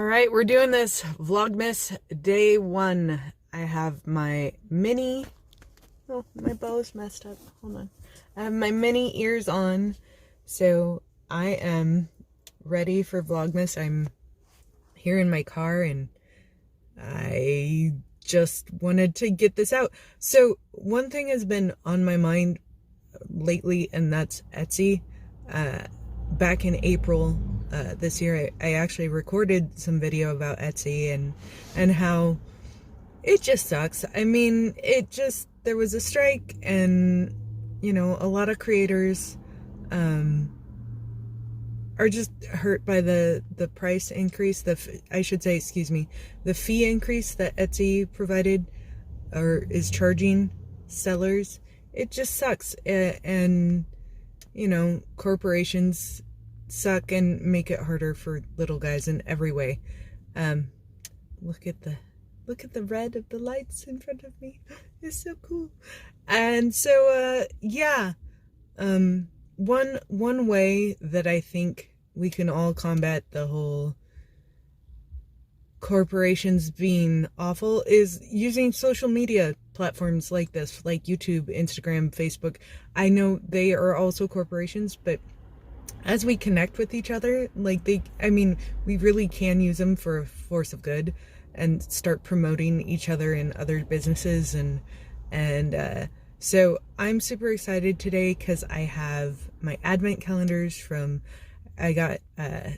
right, we're doing this Vlogmas day 1. I have my mini, oh, my bow is messed up, hold on. I have my mini ears on, so I am ready for Vlogmas. I'm here in my car and I just wanted to get this out. So one thing has been on my mind lately, and that's Etsy. Back in April this year, I actually recorded some video about Etsy and how it just sucks. I mean, there was a strike, and you know, a lot of creators are just hurt by the price increase, the fee increase that Etsy provided or is charging sellers. It just sucks, and you know, corporations suck and make it harder for little guys in every way. Look at the red of the lights in front of me. It's so cool. And so yeah, one way that I think we can all combat the whole corporations being awful is using social media platforms like this, like YouTube, Instagram, Facebook. I know they are also corporations, but as we connect with each other, we really can use them for a force of good and start promoting each other and other businesses. And so I'm super excited today because I have my advent calendars I got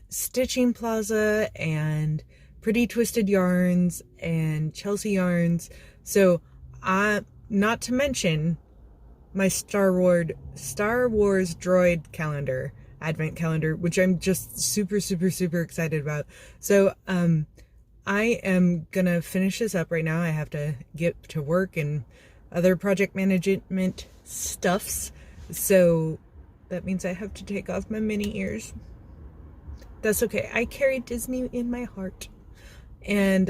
Stitching Plaza and Pretty Twisted Yarns and Chelsea Yarns. So not to mention my Star Wars droid calendar, advent calendar, which I'm just super excited about. So I am gonna finish this up right now. I have to get to work and other project management stuffs, so that means I have to take off my mini ears. That's okay. I carry Disney in my heart. And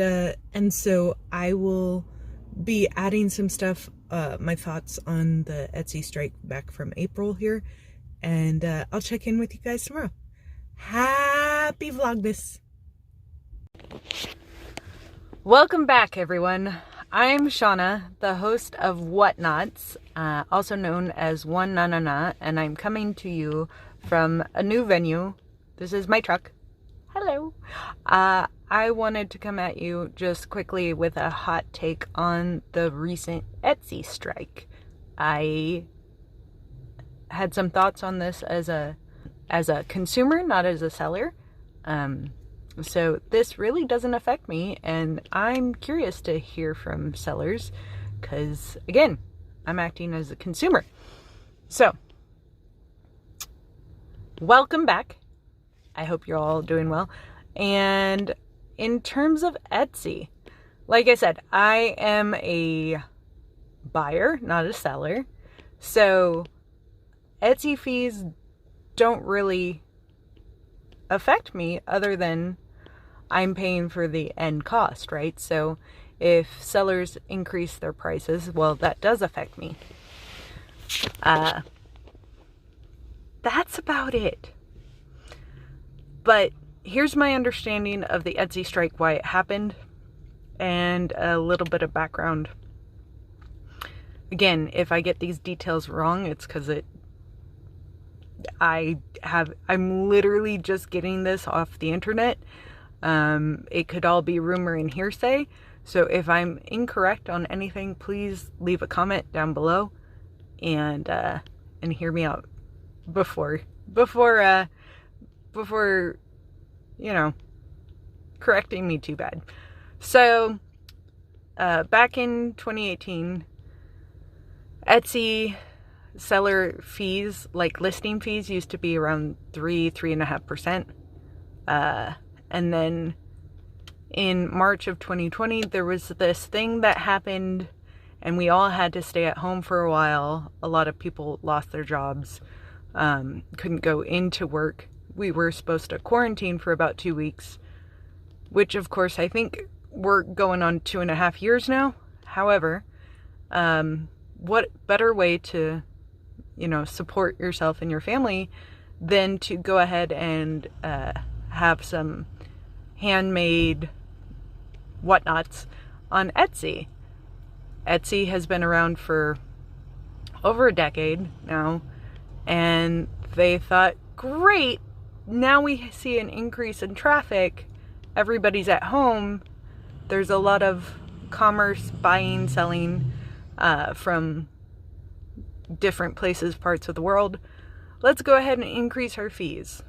so I will be adding some stuff, my thoughts on the Etsy strike back from April here, and I'll check in with you guys tomorrow. Happy Vlogmas! Welcome back, everyone. I'm Shauna, the host of Whatnots, also known as One Na Na Na, and I'm coming to you from a new venue. This is my truck. Hello. I wanted to come at you just quickly with a hot take on the recent Etsy strike. I had some thoughts on this as a consumer, not as a seller. So this really doesn't affect me, and I'm curious to hear from sellers because, again, I'm acting as a consumer. So, welcome back. I hope you're all doing well. And in terms of Etsy, like I said, I am a buyer, not a seller. So Etsy fees don't really affect me other than I'm paying for the end cost, right? So if sellers increase their prices, well, that does affect me. That's about it. But here's my understanding of the Etsy strike, why it happened, and a little bit of background. Again, if I get these details wrong, it's because I'm literally just getting this off the internet. It could all be rumor and hearsay. So if I'm incorrect on anything, please leave a comment down below and hear me out before you know, correcting me too bad. So, back in 2018, Etsy seller fees, like listing fees, used to be around 3.5%. And then in March of 2020, there was this thing that happened, and we all had to stay at home for a while. A lot of people lost their jobs, couldn't go into work. We were supposed to quarantine for about 2 weeks, which of course I think we're going on 2.5 years now. However, what better way to, support yourself and your family than to go ahead and have some handmade whatnots on Etsy. Etsy has been around for over a decade now, and they thought, great, now we see an increase in traffic. Everybody's at home. There's a lot of commerce, buying, selling from different places, parts of the world. Let's go ahead and increase our fees.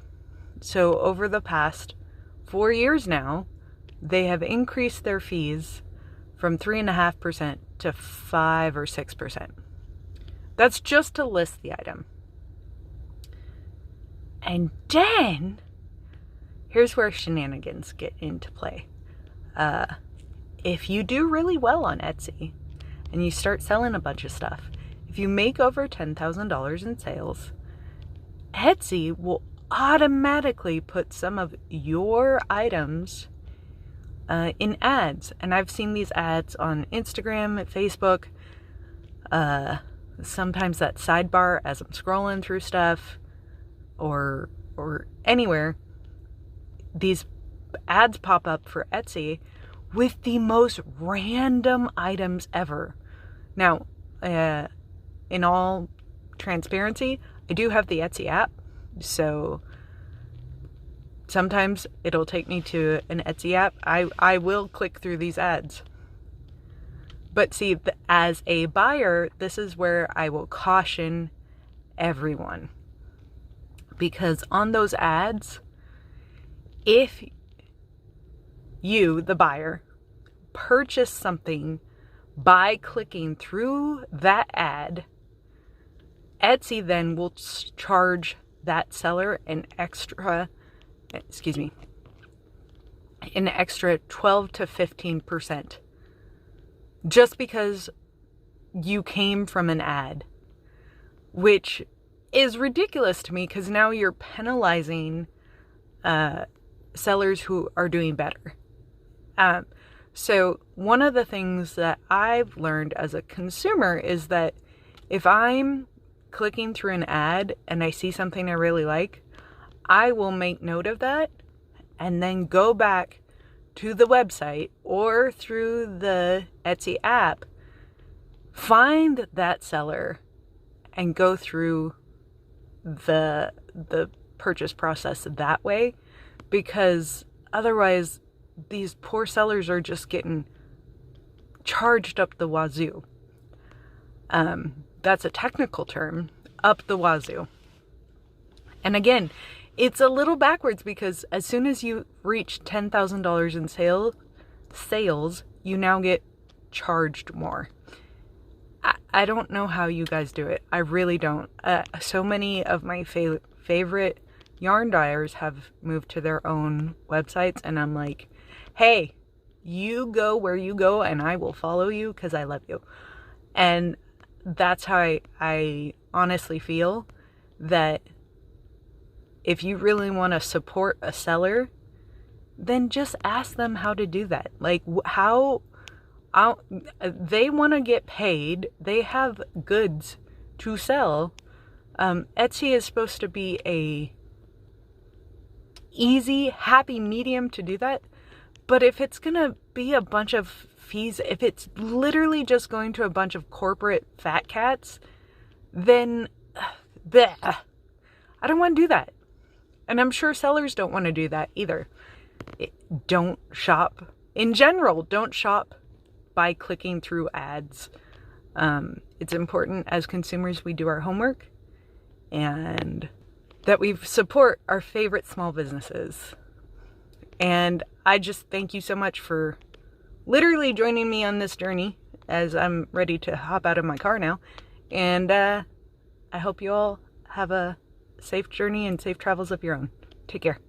So over the past 4 years now, they have increased their fees from 3.5% to 5 or 6%. That's just to list the item. And then, here's where shenanigans get into play. If you do really well on Etsy and you start selling a bunch of stuff, if you make over $10,000 in sales, Etsy will automatically put some of your items in ads. And I've seen these ads on Instagram, Facebook, sometimes that sidebar as I'm scrolling through stuff, or anywhere. These ads pop up for Etsy with the most random items ever. Now, in all transparency, I do have the Etsy app, so sometimes it'll take me to an Etsy app. I will click through these ads. But see, as a buyer, this is where I will caution everyone. Because on those ads, if you, the buyer, purchase something by clicking through that ad, Etsy then will charge that seller an extra 12 to 15%. Just because you came from an ad, which is ridiculous to me, because now you're penalizing sellers who are doing better. So one of the things that I've learned as a consumer is that if I'm clicking through an ad and I see something I really like, I will make note of that and then go back to the website or through the Etsy app, find that seller and go through the purchase process that way, because otherwise these poor sellers are just getting charged up the wazoo. That's a technical term, up the wazoo. And again, it's a little backwards, because as soon as you reach $10,000 in sales, you now get charged more. I don't know how you guys do it. I really don't. So many of my favorite yarn dyers have moved to their own websites, and I'm like, hey, you go where you go and I will follow you because I love you. And that's how I honestly feel that if you really want to support a seller, then just ask them how to do that. Like, how they want to get paid. They have goods to sell. Etsy is supposed to be a easy, happy medium to do that. But if it's going to be a bunch of fees, if it's literally just going to a bunch of corporate fat cats, then bleh, I don't want to do that. And I'm sure sellers don't want to do that either. Don't shop. In general, don't shop by clicking through ads. It's important as consumers we do our homework and that we support our favorite small businesses. And I just thank you so much for literally joining me on this journey as I'm ready to hop out of my car now. And I hope you all have a safe journey and safe travels of your own. Take care.